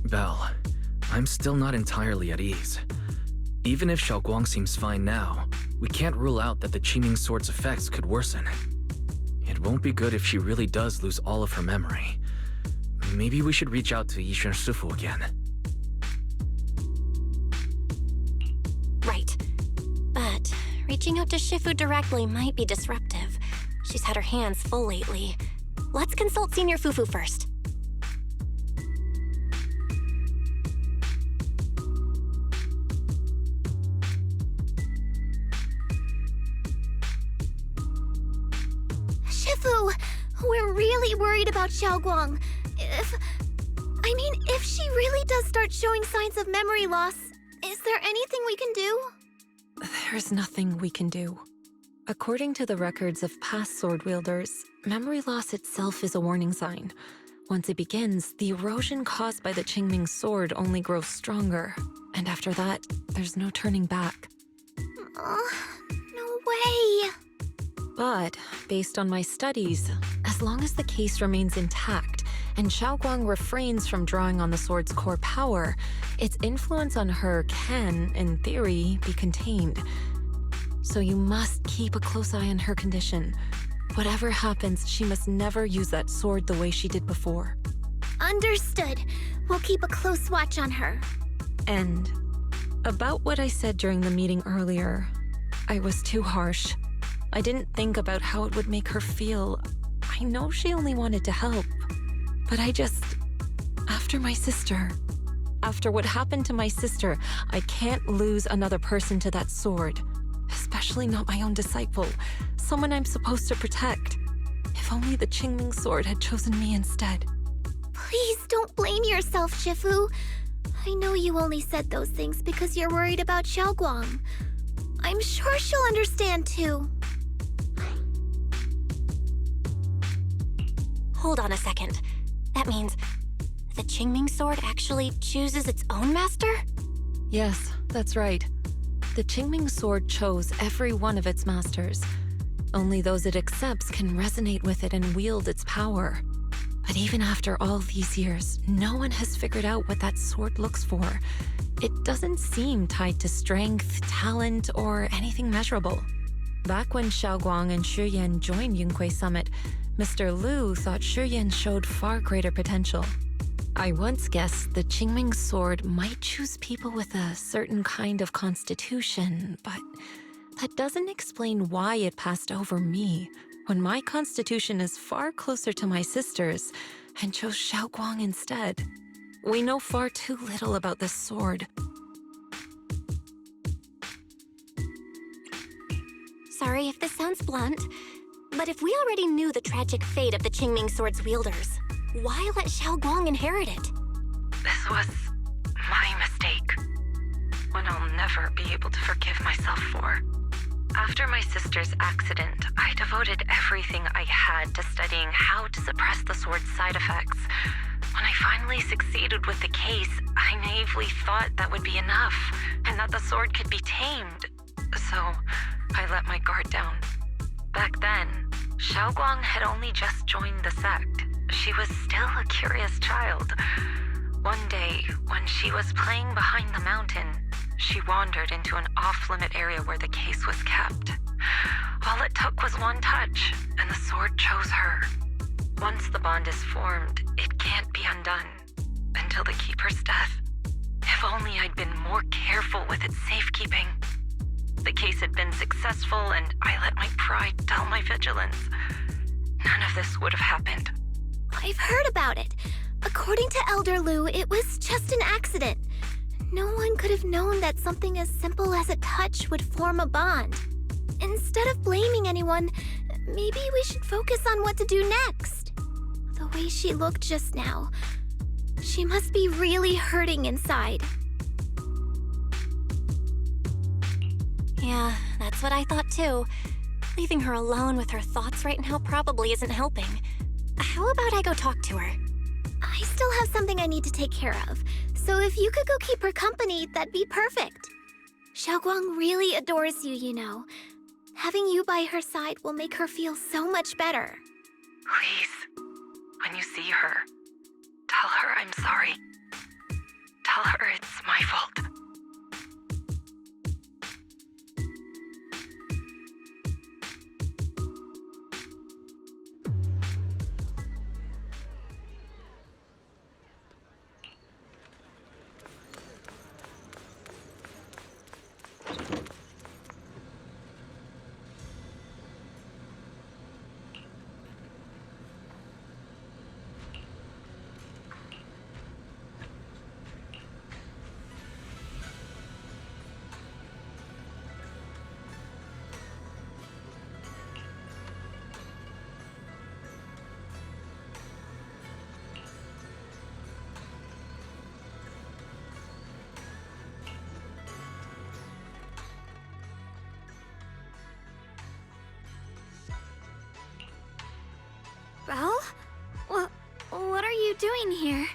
Belle, I'm still not entirely at ease. Even if Xiaoguang seems fine now, we can't rule out that the Qingming Sword's effects could worsen. It won't be good if she really does lose all of her memory. Maybe we should reach out to Yixuan Shifu again. Right. But reaching out to Shifu directly might be disruptive. She's had her hands full lately. Let's consult Senior Fufu first. Shifu, we're really worried about Xiaoguang. If she really does start showing signs of memory loss, is there anything we can do? There's nothing we can do. According to the records of past sword wielders, memory loss itself is a warning sign. Once it begins, the erosion caused by the Qingming Sword only grows stronger, and after that, there's no turning back. No way! But, based on my studies, as long as the case remains intact and Xiaoguang refrains from drawing on the sword's core power, its influence on her can, in theory, be contained. So you must keep a close eye on her condition. Whatever happens, she must never use that sword the way she did before. Understood. We'll keep a close watch on her. And about what I said during the meeting earlier, I was too harsh. I didn't think about how it would make her feel. I know she only wanted to help, but after my sister, after what happened to my sister, I can't lose another person to that sword, especially not my own disciple, someone I'm supposed to protect. If only the Qingming Sword had chosen me instead. Please don't blame yourself, Shifu. I know you only said those things because you're worried about Xiaoguang. I'm sure she'll understand too. Hold on a second. That means the Qingming Sword actually chooses its own master? Yes, that's right. The Qingming Sword chose every one of its masters. Only those it accepts can resonate with it and wield its power. But even after all these years, no one has figured out what that sword looks for. It doesn't seem tied to strength, talent, or anything measurable. Back when Xiaoguang and Shi Yan joined Yunque Summit, Mr. Liu thought Shi Yan showed far greater potential. I once guessed the Qingming Sword might choose people with a certain kind of constitution, but that doesn't explain why it passed over me, when my constitution is far closer to my sister's, and chose Xiaoguang instead. We know far too little about this sword. Sorry if this sounds blunt, but if we already knew the tragic fate of the Qingming Sword's wielders, why let Xiaoguang inherit it? This was my mistake. One I'll never be able to forgive myself for. After my sister's accident, I devoted everything I had to studying how to suppress the sword's side effects. When I finally succeeded with the case, I naively thought that would be enough, and that the sword could be tamed. So, I let my guard down. Back then, Xiaoguang had only just joined the sect. She was still a curious child. One day, when she was playing behind the mountain, she wandered into an off-limit area where the case was kept. All it took was one touch, and the sword chose her. Once the bond is formed, it can't be undone until the keeper's death. If only I'd been more careful with its safekeeping. The case had been successful, and I let my pride dull my vigilance. None of this would have happened. I've heard about it. According to Elder Liu, it was just an accident. No one could have known that something as simple as a touch would form a bond. Instead of blaming anyone, maybe we should focus on what to do next. The way she looked just now, she must be really hurting inside. Yeah, that's what I thought too. Leaving her alone with her thoughts right now probably isn't helping. How about I go talk to her? I still have something I need to take care of, so if you could go keep her company, that'd be perfect. Xiaoguang really adores you, you know. Having you by her side will make her feel so much better. Please, when you see her, tell her I'm sorry. my fault. Belle? What are you doing here?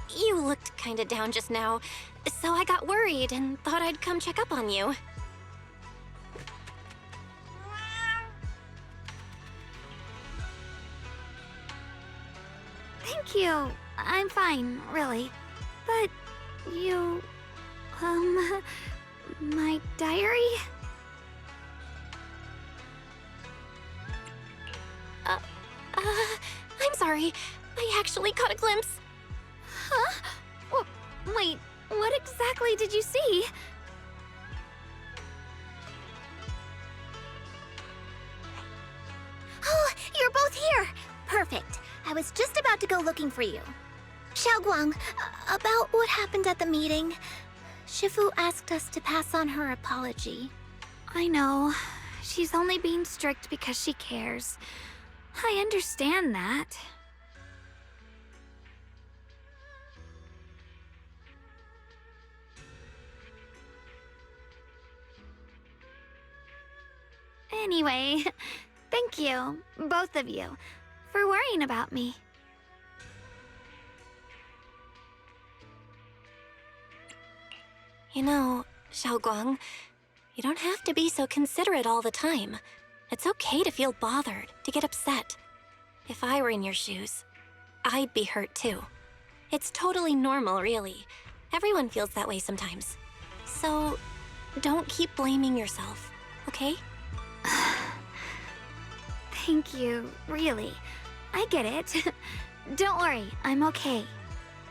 You looked kinda down just now, so I got worried and thought I'd come check up on you. Thank you. I'm fine, really. But you... my diary? I'm sorry. I actually caught a glimpse. Huh? Wait, what exactly did you see? Oh, you're both here! Perfect. I was just about to go looking for you. Xiaoguang, about what happened at the meeting. Shifu asked us to pass on her apology. I know. She's only being strict because she cares. I understand that. Anyway, thank you, both of you, for worrying about me. You know, Xiaoguang, you don't have to be so considerate all the time. It's okay to feel bothered, to get upset. If I were in your shoes, I'd be hurt too. It's totally normal, really. Everyone feels that way sometimes. So, don't keep blaming yourself, okay? Thank you, really. I get it. Don't worry, I'm okay.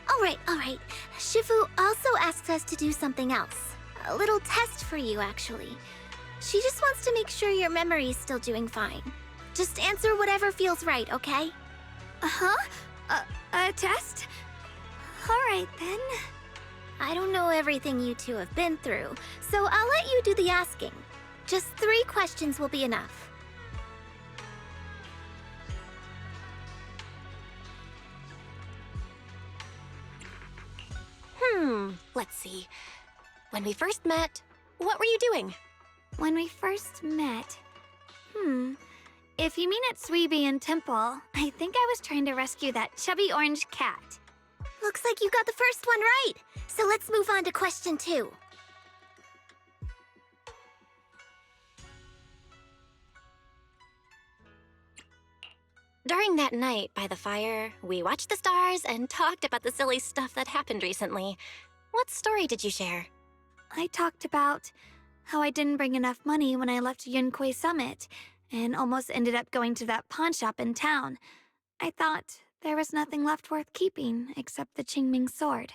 All right. Shifu also asks us to do something else. A little test for you, actually. She just wants to make sure your memory's still doing fine. Just answer whatever feels right, okay? Uh-huh? A test? All right, then. I don't know everything you two have been through, so I'll let you do the asking. Just 3 questions will be enough. Let's see. When we first met, what were you doing? When we first met... If you mean at Suibian Temple, I think I was trying to rescue that chubby orange cat. Looks like you got the first one right. So let's move on to question 2. During that night by the fire, we watched the stars and talked about the silly stuff that happened recently. What story did you share? I talked about how I didn't bring enough money when I left Yunquei Summit and almost ended up going to that pawn shop in town. I thought there was nothing left worth keeping except the Qingming sword.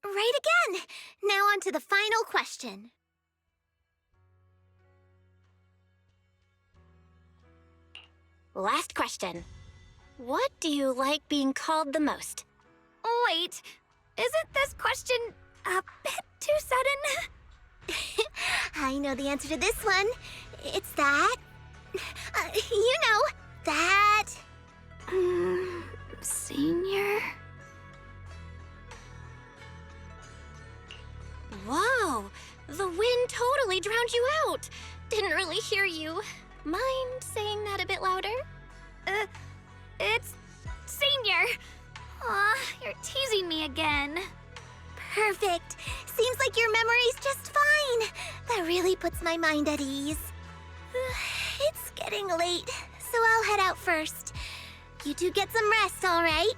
Right again! Now on to the final question. Last question. What do you like being called the most? Wait, isn't this question a bit too sudden? I know the answer to this one. It's that... you know, that... Senior? Whoa! The wind totally drowned you out! Didn't really hear you. Mind saying that a bit louder? It's... Senior! Aw, you're teasing me again. Perfect. Seems like your memory's just fine. That really puts my mind at ease. It's getting late, so I'll head out first. You two get some rest, all right?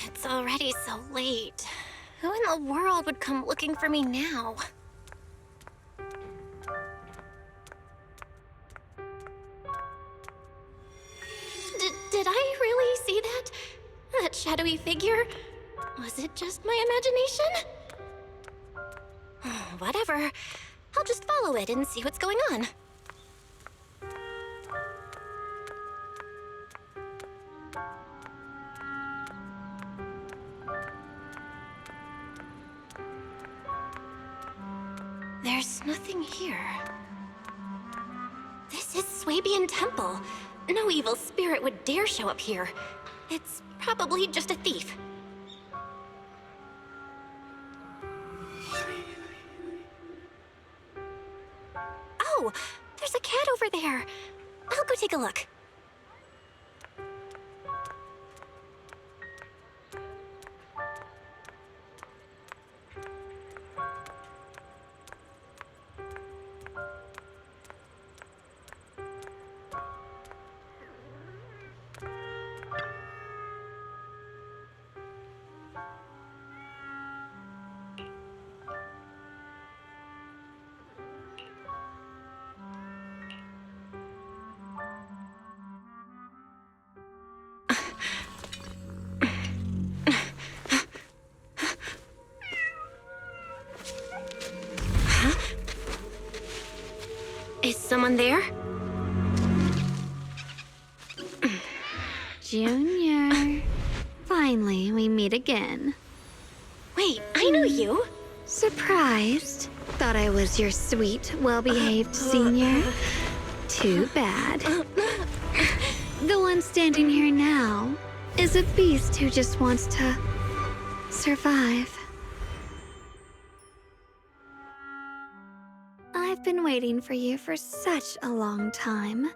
It's already so late. Who in the world would come looking for me now? Did I really see that? That shadowy figure? Was it just my imagination? Whatever. I'll just follow it and see what's going on. There's nothing here. This is Swabian Temple. No evil spirit would dare show up here. It's probably just a thief. Oh, there's a cat over there. I'll go take a look. Is someone there? Junior. Finally, we meet again. Wait, I know you. Surprised? Thought I was your sweet, well-behaved senior? Too bad. The one standing here now is a beast who just wants to survive. I've been waiting for you for such a long time,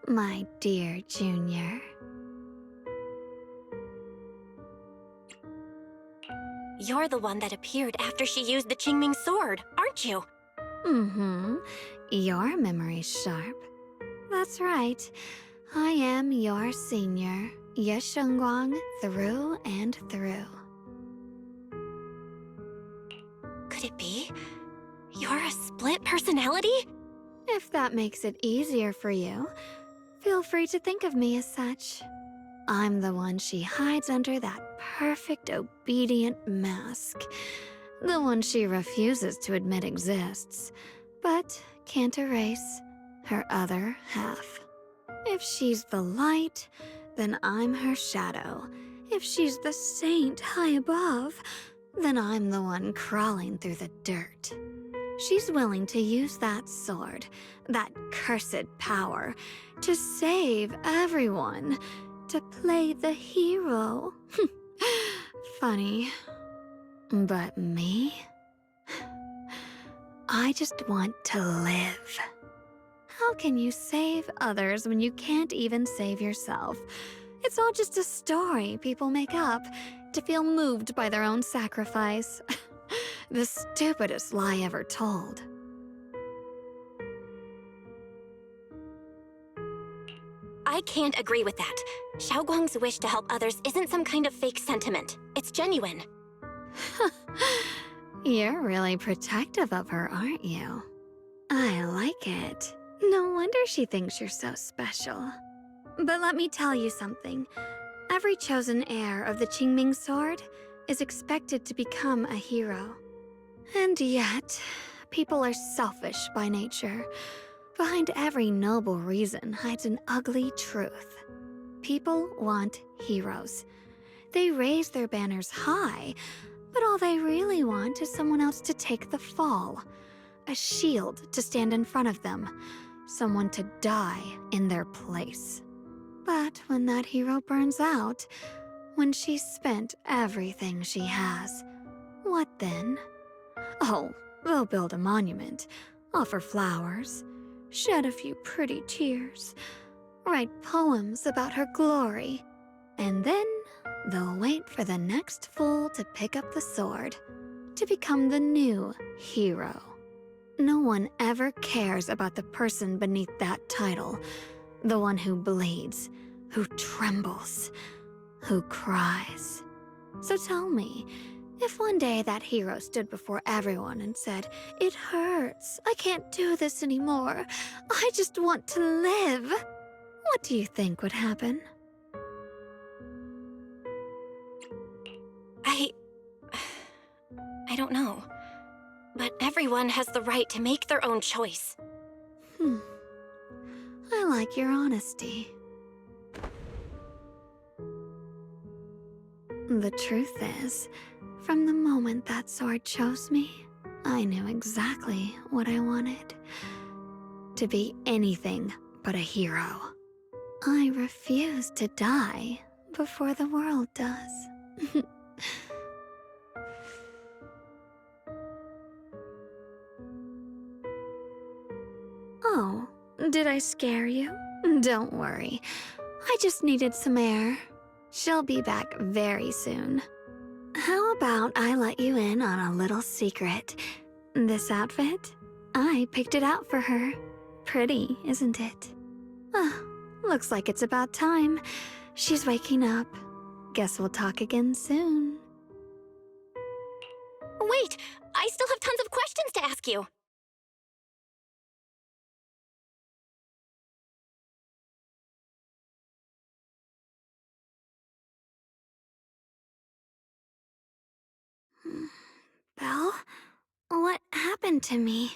my dear Junior. You're the one that appeared after she used the Qingming sword, aren't you? Mm-hmm. Your memory's sharp. That's right. I am your senior, Ye Shengguang, through and through. Could it be? You're a split personality? If that makes it easier for you, feel free to think of me as such. I'm the one she hides under that perfect obedient mask. The one she refuses to admit exists. but can't erase her other half. If she's the light, then I'm her shadow. If she's the saint high above, then I'm the one crawling through the dirt. She's willing to use that sword, that cursed power, to save everyone, to play the hero. Funny. But me? I just want to live. How can you save others when you can't even save yourself? It's all just a story people make up to feel moved by their own sacrifice. The stupidest lie ever told. I can't agree with that. Xiaoguang's wish to help others isn't some kind of fake sentiment. It's genuine. You're really protective of her, aren't you? I like it. No wonder she thinks you're so special. But let me tell you something. Every chosen heir of the Qingming sword is expected to become a hero. And yet, people are selfish by nature. Behind every noble reason hides an ugly truth. People want heroes. They raise their banners high, but all they really want is someone else to take the fall. A shield to stand in front of them. Someone to die in their place. But when that hero burns out, when she's spent everything she has, what then? Oh, they'll build a monument, offer flowers, shed a few pretty tears, write poems about her glory, and then they'll wait for the next fool to pick up the sword, to become the new hero. No one ever cares about the person beneath that title, the one who bleeds, who trembles, who cries. So tell me, if one day that hero stood before everyone and said, "It hurts, I can't do this anymore, I just want to live," what do you think would happen? I don't know. But everyone has the right to make their own choice. I like your honesty. The truth is, from the moment that sword chose me, I knew exactly what I wanted. To be anything but a hero. I refuse to die before the world does. Oh, did I scare you? Don't worry. I just needed some air. She'll be back very soon. How about I let you in on a little secret? This outfit? I picked it out for her. Pretty, isn't it? Looks like it's about time. She's waking up. Guess we'll talk again soon. Wait! I still have tons of questions to ask you! Belle? What happened to me?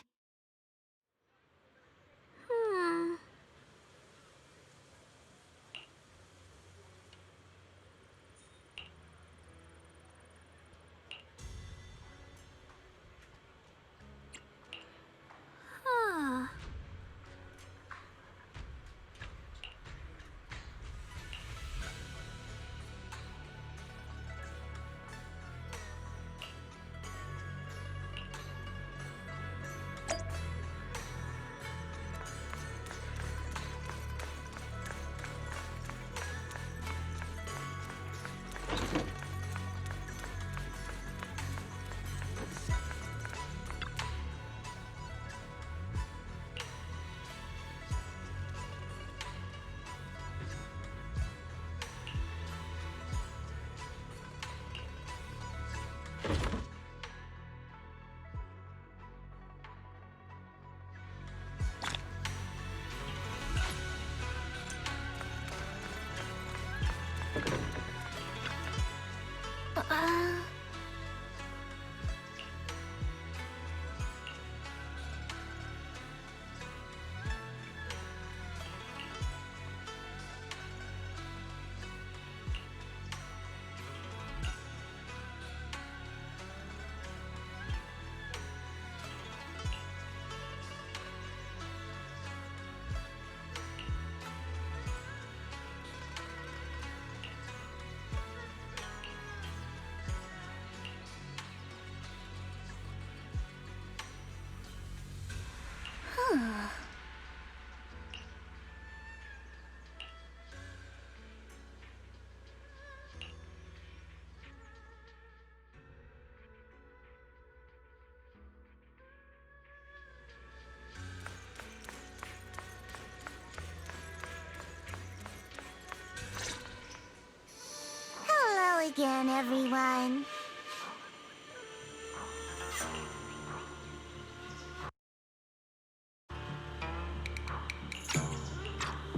again, everyone.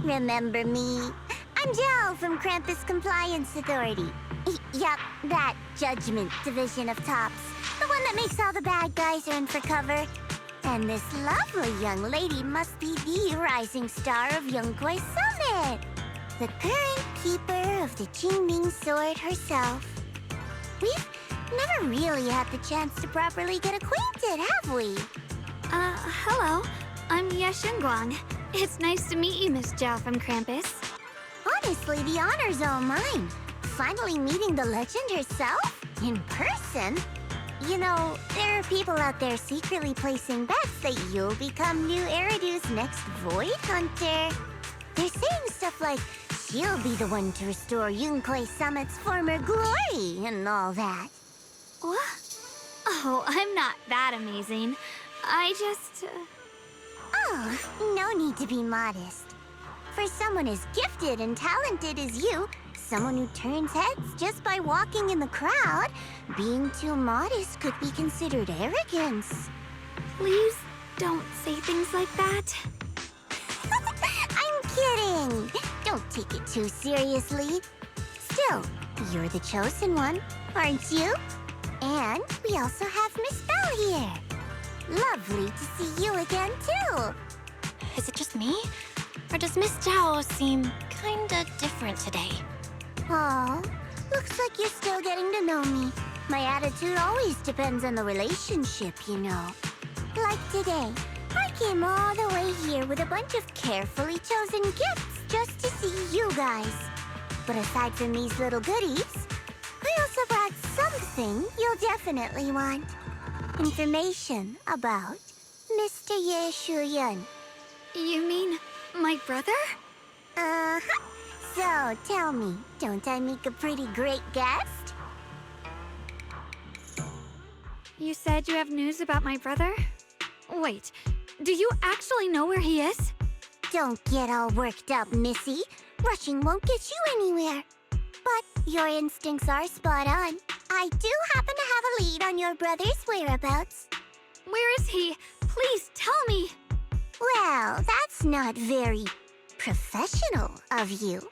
Remember me? I'm Jill from Krampus Compliance Authority. Yup, that Judgment Division of Tops. The one that makes all the bad guys run for cover. And this lovely young lady must be the rising star of Yongkoi Summit. The current keeper of the Qingming Sword herself. We've never really had the chance to properly get acquainted, have we? Hello. I'm Guang. It's nice to meet you, Miss Zhao from Krampus. Honestly, the honor's all mine. Finally meeting the legend herself? In person? You know, there are people out there secretly placing bets that you'll become new Eridu's next Void Hunter. They're saying stuff like, she'll be the one to restore Yongkoi Summit's former glory and all that. What? Oh, I'm not that amazing. I just... Oh, no need to be modest. For someone as gifted and talented as you, someone who turns heads just by walking in the crowd, being too modest could be considered arrogance. Please don't say things like that. I'm kidding! Don't take it too seriously. Still, you're the chosen one, aren't you? And we also have Miss Belle here. Lovely to see you again, too. Is it just me? Or does Miss Zhao seem kinda different today? Aw, looks like you're still getting to know me. My attitude always depends on the relationship, you know. Like today, I came all the way here with a bunch of carefully chosen gifts just to see you guys. But aside from these little goodies, I also brought something you'll definitely want. Information about Mr. Ye Shuyun. You mean my brother? Uh-huh. So, tell me, don't I make a pretty great guest? You said you have news about my brother? Wait, do you actually know where he is? Don't get all worked up, Missy. Rushing won't get you anywhere. But your instincts are spot on. I do happen to have a lead on your brother's whereabouts. Where is he? Please tell me. Well, that's not very professional of you.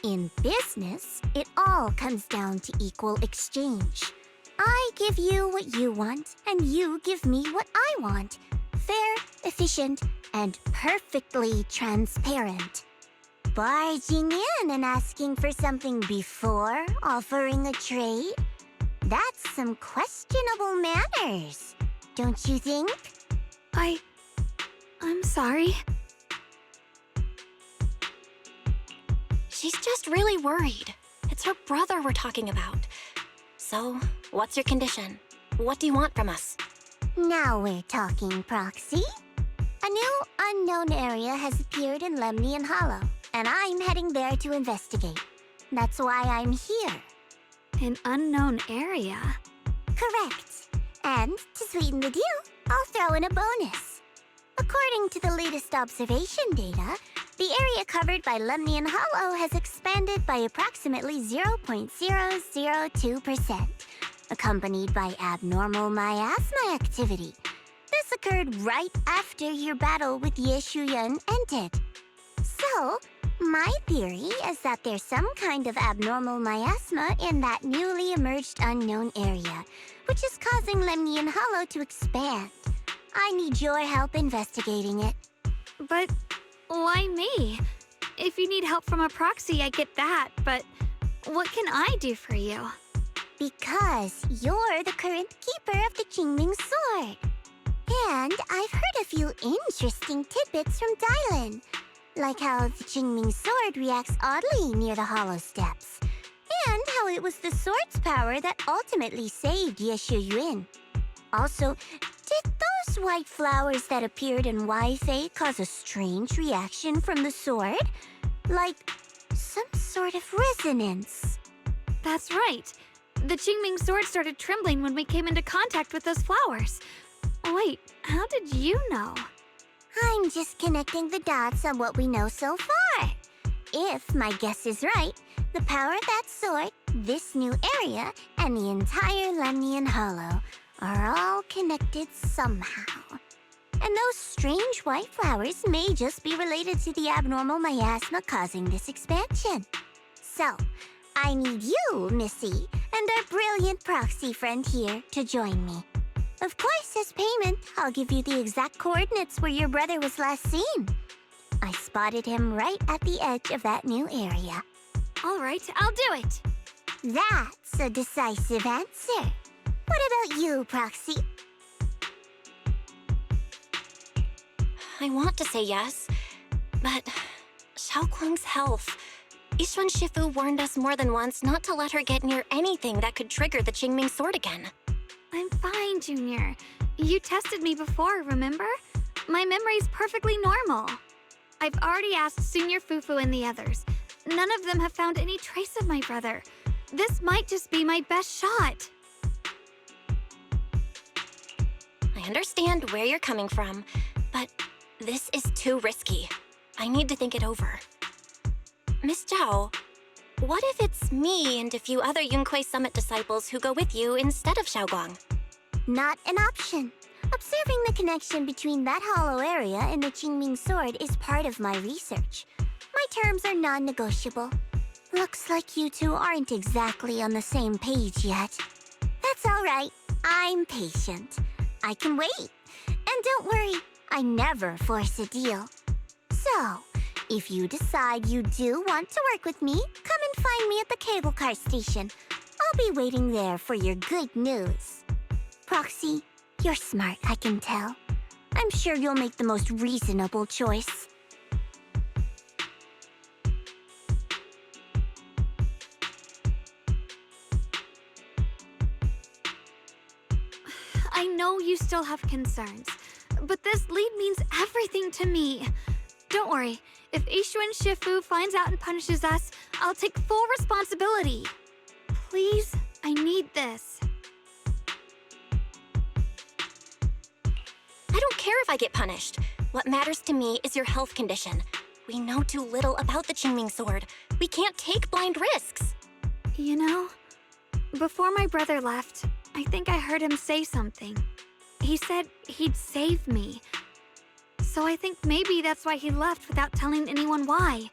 In business, it all comes down to equal exchange. I give you what you want, and you give me what I want. Fair, efficient, and perfectly transparent. Barging in and asking for something before offering a trade? That's some questionable manners, don't you think? I'm sorry. She's just really worried. It's her brother we're talking about. So, what's your condition? What do you want from us? Now we're talking, Proxy. A new unknown area has appeared in Lemnian Hollow, and I'm heading there to investigate. That's why I'm here. An unknown area? Correct. And to sweeten the deal, I'll throw in a bonus. According to the latest observation data, the area covered by Lemnian Hollow has expanded by approximately 0.002%, accompanied by abnormal miasma activity. This occurred right after your battle with Ye Shuyun ended. So, my theory is that there's some kind of abnormal miasma in that newly emerged unknown area, which is causing Lemnian Hollow to expand. I need your help investigating it. But why me? If you need help from a proxy, I get that, but what can I do for you? Because you're the current keeper of the Qingming Sword. And I've heard a few interesting tidbits from Dylan, like how the Qingming Sword reacts oddly near the Hollow Steps, and how it was the sword's power that ultimately saved Ye Shuyun. Also, did those white flowers that appeared in Waifei cause a strange reaction from the sword? Like some sort of resonance. That's right. The Qingming sword started trembling when we came into contact with those flowers. Wait, how did you know? I'm just connecting the dots on what we know so far. If my guess is right, The power of that sword, this new area, and the entire Lemnian Hollow are all connected somehow. And those strange white flowers may just be related to the abnormal miasma causing this expansion. So, I need you, Missy, and our brilliant proxy friend here to join me. Of course, as payment, I'll give you the exact coordinates where your brother was last seen. I spotted him right at the edge of that new area. All right, I'll do it. That's a decisive answer. What about you, Proxy? I want to say yes, but Xiaoguang's health. Yixuan Shifu warned us more than once not to let her get near anything that could trigger the Qingming sword again. I'm fine, Junior. You tested me before, remember? My memory's perfectly normal. I've already asked Senior Fufu and the others. None of them have found any trace of my brother. This might just be my best shot. I understand where you're coming from, but this is too risky. I need to think it over. Miss Zhao, what if it's me and a few other Yunkuei Summit disciples who go with you instead of Xiaoguang? Not an option. Observing the connection between that hollow area and the Qingming sword is part of my research. My terms are non-negotiable. Looks like you two aren't exactly on the same page yet. That's all right. I'm patient. I can wait. And don't worry, I never force a deal. So, if you decide you do want to work with me, come and find me at the cable car station. I'll be waiting there for your good news. Proxy, you're smart, I can tell. I'm sure you'll make the most reasonable choice. I know you still have concerns, but this lead means everything to me. Don't worry, if Yixuan Shifu finds out and punishes us, I'll take full responsibility. Please, I need this. I don't care if I get punished. What matters to me is your health condition. We know too little about the Qingming sword. We can't take blind risks. You know, before my brother left, I think I heard him say something. He said he'd save me. So I think maybe that's why he left without telling anyone why.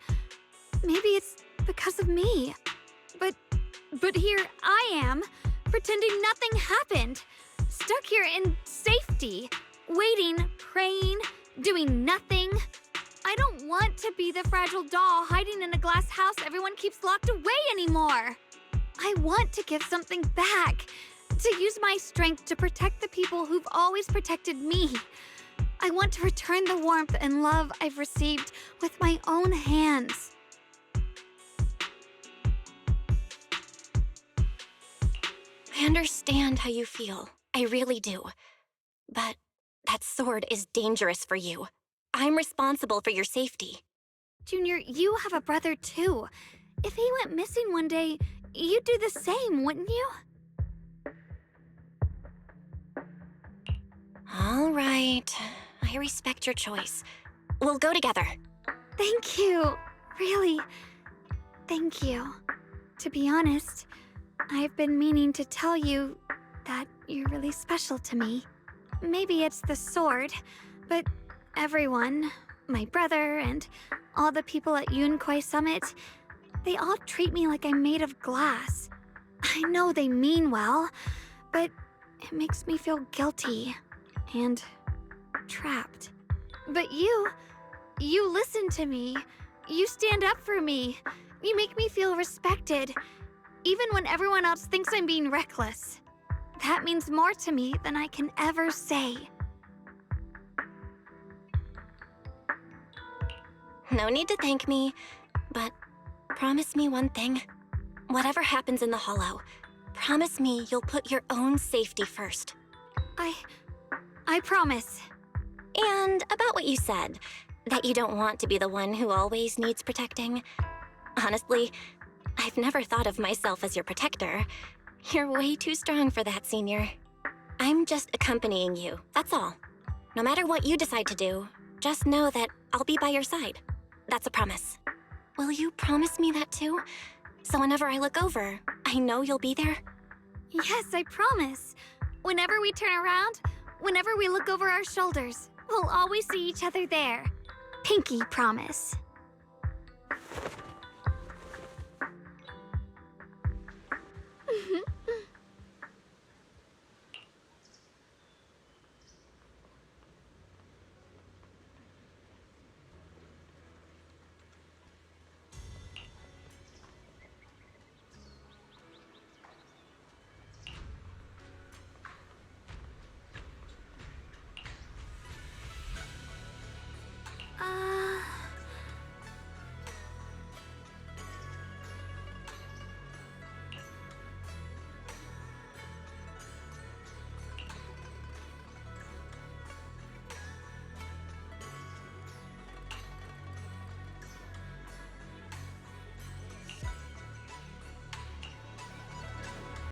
Maybe it's because of me. But here I am, pretending nothing happened. Stuck here in safety, waiting, praying, doing nothing. I don't want to be the fragile doll hiding in a glass house everyone keeps locked away anymore. I want to give something back, to use my strength to protect the people who've always protected me. I want to return the warmth and love I've received with my own hands. I understand how you feel. I really do. But that sword is dangerous for you. I'm responsible for your safety. Junior, you have a brother too. If he went missing one day, you'd do the same, wouldn't you? All right. I respect your choice. We'll go together. Thank you. Really, thank you. To be honest, I've been meaning to tell you that you're really special to me. Maybe it's the sword, but everyone, my brother and all the people at Yunkuei Summit, they all treat me like I'm made of glass. I know they mean well, but it makes me feel guilty and trapped. But you listen to me. You stand up for me. You make me feel respected, even when everyone else thinks I'm being reckless. That means more to me than I can ever say. No need to thank me, but promise me one thing. Whatever happens in the Hollow, promise me you'll put your own safety first. I promise. And about what you said, that you don't want to be the one who always needs protecting. Honestly, I've never thought of myself as your protector. You're way too strong for that, Senior. I'm just accompanying you, that's all. No matter what you decide to do, just know that I'll be by your side. That's a promise. Will you promise me that too? So whenever I look over, I know you'll be there. Yes, I promise. Whenever we turn around, whenever we look over our shoulders, we'll always see each other there. Pinky promise.